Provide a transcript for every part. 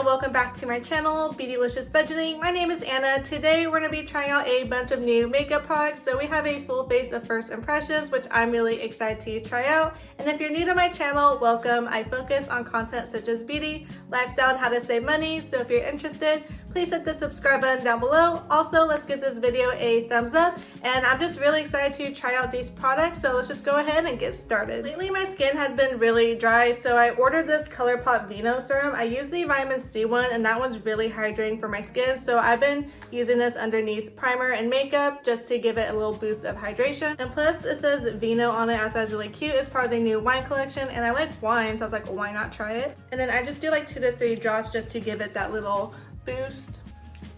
welcome back to my channel, Beautylicious Budgeting. My name is Anna. Today we're going to be trying out a bunch of new makeup products. So we have a full face of first impressions, which I'm really excited to try out. And if you're new to my channel, welcome. I focus on content such as beauty, lifestyle, and how to save money. So if you're interested, please hit the subscribe button down below. Also, let's give this video a thumbs up. And I'm just really excited to try out these products. So let's just go ahead and get started. Lately, my skin has been really dry. So I ordered this Colourpop Vino Serum. I use the vitamin C one, and that one's really hydrating for my skin. So I've been using this underneath primer and makeup just to give it a little boost of hydration. And plus, it says Vino on it. I thought it was really cute. It's part of the new wine collection, and I like wine, so I was like, why not try it? And then I just do like 2 to 3 drops just to give it that little boost.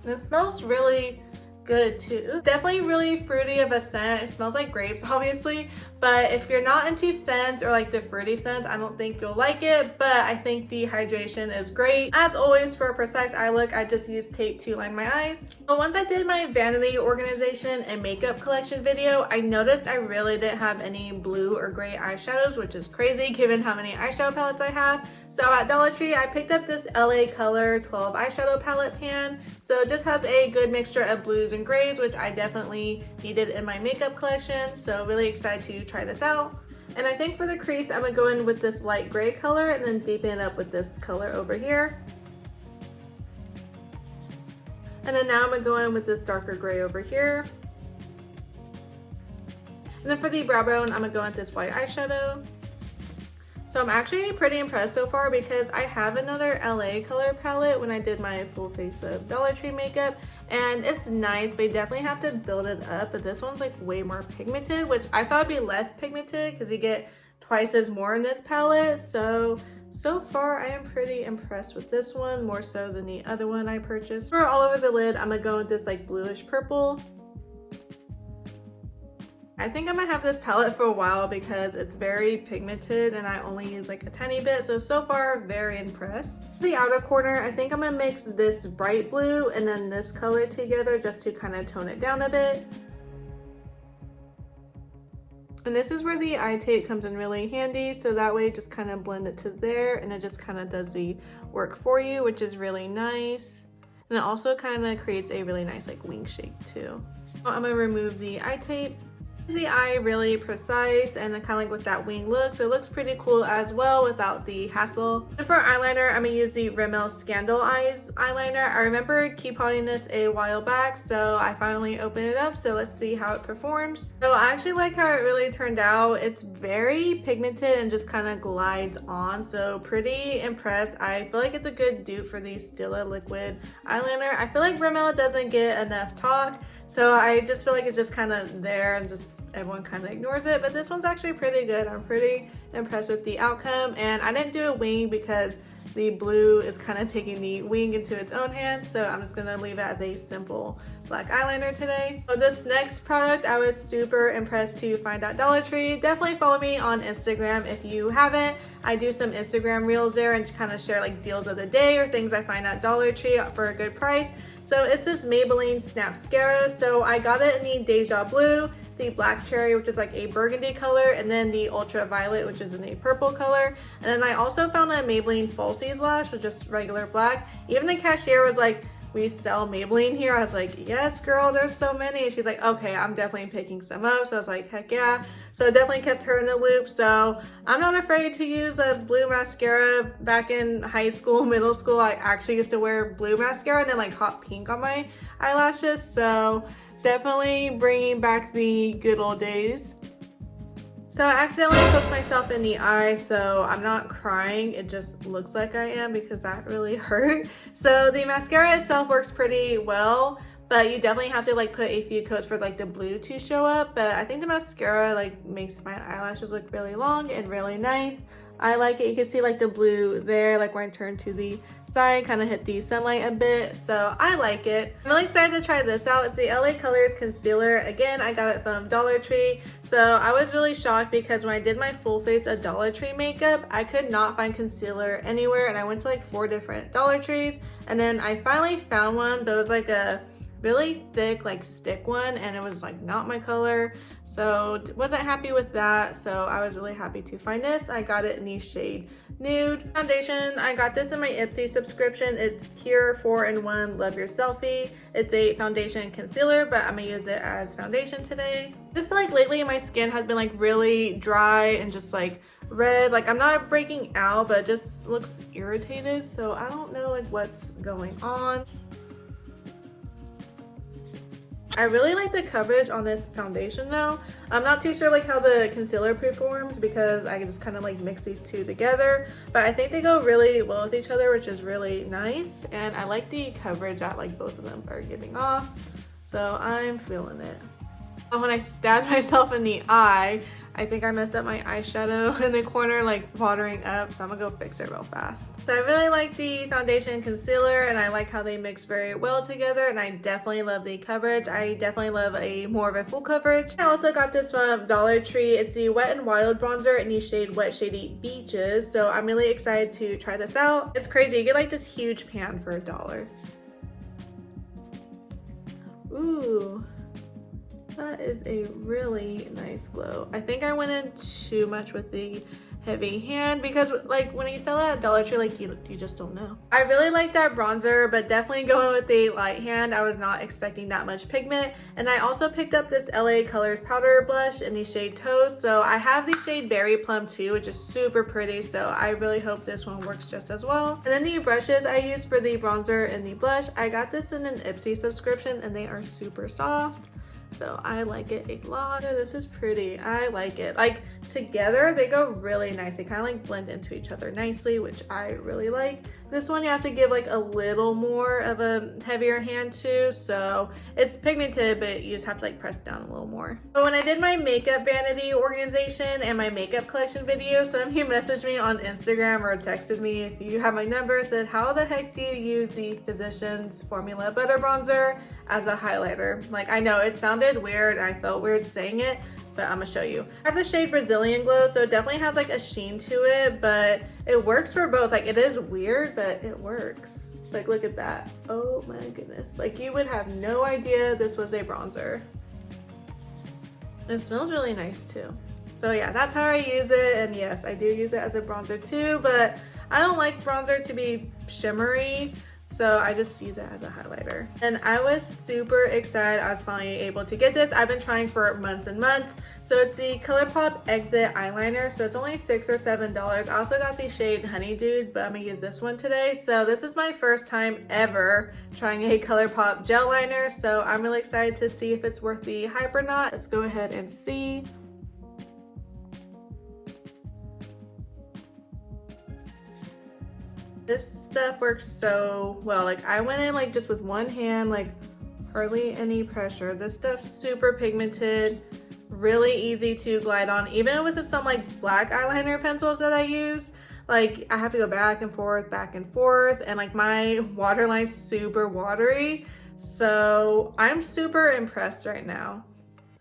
And it smells really good too. Definitely really fruity of a scent. It smells like grapes, obviously, but if you're not into scents or like the fruity scents, I don't think you'll like it, but I think the hydration is great. As always, for a precise eye look, I just use tape to line my eyes. But once I did my vanity organization and makeup collection video, I noticed I really didn't have any blue or gray eyeshadows, which is crazy given how many eyeshadow palettes I have. So at Dollar Tree, I picked up this LA Color 12 Eyeshadow Palette Pan. So it just has a good mixture of blues and grays, which I definitely needed in my makeup collection. So really excited to try this out. And I think for the crease, I'm gonna go in with this light gray color and then deepen it up with this color over here. And then now I'm gonna go in with this darker gray over here. And then for the brow bone, I'm gonna go in with this white eyeshadow. So I'm actually pretty impressed so far because I have another LA color palette when I did my full face of Dollar Tree makeup, and it's nice, but you definitely have to build it up. But this one's like way more pigmented, which I thought would be less pigmented because you get twice as more in this palette. So far I am pretty impressed with this one, more so than the other one I purchased. For all over the lid, I'm gonna go with this like bluish purple. I think I'm gonna have this palette for a while because it's very pigmented and I only use like a tiny bit. So far, very impressed. The outer corner, I think I'm gonna mix this bright blue and then this color together just to kind of tone it down a bit. And this is where the eye tape comes in really handy. So that way just kind of blend it to there and it just kind of does the work for you, which is really nice. And it also kind of creates a really nice like wing shape too. I'm gonna remove the eye tape. The eye really precise and kind of like with that wing look, so it looks pretty cool as well without the hassle. And for eyeliner, I'm gonna use the Rimmel Scandal Eyes eyeliner. I remember couponing this a while back, so I finally opened it up, so let's see how it performs. So I actually like how it really turned out. It's very pigmented and just kind of glides on, so pretty impressed. I feel like it's a good dupe for the Stila liquid eyeliner. I feel like Rimmel doesn't get enough talk, so I just feel like it's just kind of there and just everyone kind of ignores it, but this one's actually pretty good. I'm pretty impressed with the outcome, and I didn't do a wing because the blue is kind of taking the wing into its own hands, so I'm just gonna leave it as a simple black eyeliner today. So this next product I was super impressed to find at Dollar Tree. Definitely follow me on Instagram if you haven't. I do some Instagram reels there and kind of share like deals of the day or things I find at Dollar Tree for a good price. So it's this Maybelline Snapscara. So I got it in the Deja Blue, the Black Cherry, which is like a burgundy color, and then the Ultraviolet, which is in a purple color. And then I also found a Maybelline Falsies Lash, which is just regular black. Even the cashier was like, we sell Maybelline here. I was like, yes, girl, there's so many. She's like, okay, I'm definitely picking some up. So I was like, heck yeah. So it definitely kept her in the loop. So I'm not afraid to use a blue mascara. Back in high school, middle school, I actually used to wear blue mascara and then like hot pink on my eyelashes. So definitely bringing back the good old days. So I accidentally poked myself in the eye, so I'm not crying. It just looks like I am because that really hurt. So the mascara itself works pretty well, but you definitely have to like put a few coats for like the blue to show up. But I think the mascara like makes my eyelashes look really long and really nice. I like it. You can see like the blue there, like when I turn to the side, kind of hit the sunlight a bit. So I like it. I'm really excited to try this out. It's the LA Colors Concealer. Again, I got it from Dollar Tree. So I was really shocked because when I did my full face of Dollar Tree makeup, I could not find concealer anywhere. And I went to like 4 different Dollar Trees. And then I finally found one, but it was like a really thick like stick one, and it was like not my color, so wasn't happy with that. So I was really happy to find this. I got it in the shade Nude Foundation. I got this in my Ipsy subscription. It's Pure 4-in-1 Love Your Selfie. It's a foundation concealer, but I'm gonna use it as foundation today. I just feel like lately my skin has been like really dry and just like red. Like I'm not breaking out, but it just looks irritated, so I don't know like what's going on. I really like the coverage on this foundation though. I'm not too sure like how the concealer performs because I just kind of like mix these two together, but I think they go really well with each other, which is really nice. And I like the coverage that like both of them are giving off, so I'm feeling it. When I stabbed myself in the eye, I think I messed up my eyeshadow in the corner, like watering up, so I'm gonna go fix it real fast. So I really like the foundation and concealer, and I like how they mix very well together, and I definitely love the coverage. I definitely love a more of a full coverage. I also got this from Dollar Tree. It's the Wet n Wild bronzer in the shade Wet Shady Beaches, so I'm really excited to try this out. It's crazy, you get like this huge pan for $1. Ooh. That is a really nice glow. I think I went in too much with the heavy hand because like when you sell it at Dollar Tree, like you just don't know. I really like that bronzer, but definitely going with the light hand. I was not expecting that much pigment. And I also picked up this LA Colors powder blush in the shade Toast. So I have the shade Berry Plum too, which is super pretty. So I really hope this one works just as well. And then the brushes I use for the bronzer and the blush, I got this in an Ipsy subscription and they are super soft. So I like it a lot. Oh, this is pretty. I like it. Like together, they go really nice. They kind of like blend into each other nicely, which I really like. This one you have to give like a little more of a heavier hand to. So it's pigmented, but you just have to like press down a little more. But when I did my makeup vanity organization and my makeup collection video, some of you messaged me on Instagram or texted me if you have my number, said, how the heck do you use the Physicians Formula Butter Bronzer as a highlighter? Like I know it sounded weird and I felt weird saying it, but I'm gonna show you. I have the shade Brazilian Glow, so it definitely has like a sheen to it, but it works for both. Like it is weird, but it works. Like look at that. Oh my goodness. Like you would have no idea this was a bronzer. And it smells really nice too. So yeah, that's how I use it. And yes, I do use it as a bronzer too, but I don't like bronzer to be shimmery. So I just use it as a highlighter. And I was super excited I was finally able to get this. I've been trying for months and months. So it's the Colourpop Exit Eyeliner. So it's only $6 or $7. I also got the shade Honey Dude, but I'm gonna use this one today. So this is my first time ever trying a Colourpop gel liner. So I'm really excited to see if it's worth the hype or not. Let's go ahead and see. This stuff works so well. Like I went in like just with one hand, like hardly any pressure. This stuff's super pigmented, really easy to glide on. Even with some like black eyeliner pencils that I use, like I have to go back and forth, and like my waterline's super watery. So I'm super impressed right now.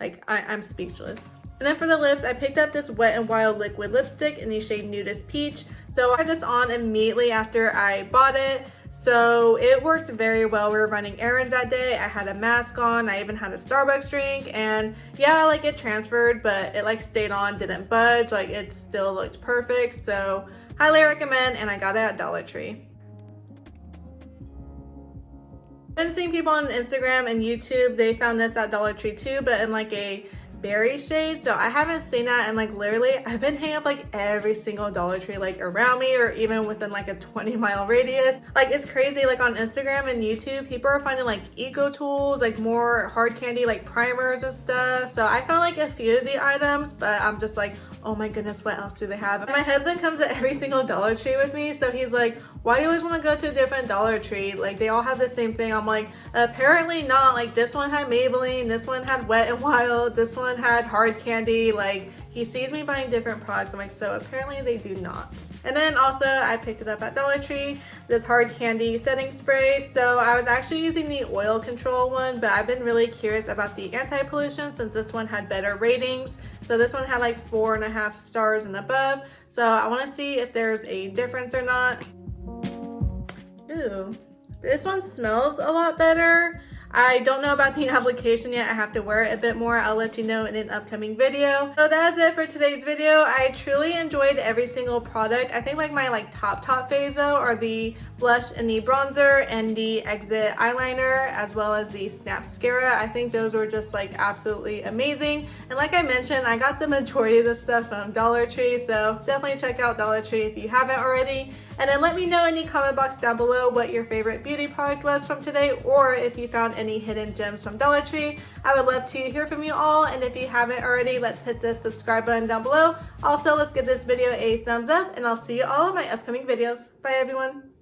Like I'm speechless. And then for the lips, I picked up this Wet n Wild liquid lipstick in the shade Nudist Peach. So I had this on immediately after I bought it. So it worked very well. We were running errands that day. I had a mask on. I even had a Starbucks drink. And yeah, like it transferred, but it like stayed on, didn't budge. Like it still looked perfect. So highly recommend, and I got it at Dollar Tree. I've been seeing people on Instagram and YouTube, they found this at Dollar Tree too, but in like a berry shade. So I haven't seen that, and like literally I've been hanging up like every single Dollar Tree like around me or even within like a 20-mile radius. Like it's crazy. Like on Instagram and YouTube, people are finding like eco tools, like more hard candy like primers and stuff. So I found like a few of the items, but I'm just like, oh my goodness, what else do they have? And my husband comes to every single Dollar Tree with me, so he's like, why do you always want to go to a different Dollar Tree? Like they all have the same thing. I'm like, apparently not. Like this one had Maybelline, this one had Wet n Wild, this one had hard candy. Like he sees me buying different products. I'm like, so apparently they do not. And then also I picked it up at Dollar Tree, this hard candy setting spray. So I was actually using the oil control one, but I've been really curious about the anti-pollution since this one had better ratings. So this one had like 4.5 stars and above. So I want to see if there's a difference or not. Ooh, this one smells a lot better. I don't know about the application yet. I have to wear it a bit more. I'll let you know in an upcoming video. So that is it for today's video. I truly enjoyed every single product. I think like my top faves though are the blush and the bronzer and the Exit eyeliner, as well as the Snapscara. I think those were just like absolutely amazing. And like I mentioned, I got the majority of this stuff from Dollar Tree, so definitely check out Dollar Tree if you haven't already. And then let me know in the comment box down below what your favorite beauty product was from today, or if you found any hidden gems from Dollar Tree. I would love to hear from you all, and if you haven't already, let's hit the subscribe button down below. Also, let's give this video a thumbs up, and I'll see you all in my upcoming videos. Bye everyone.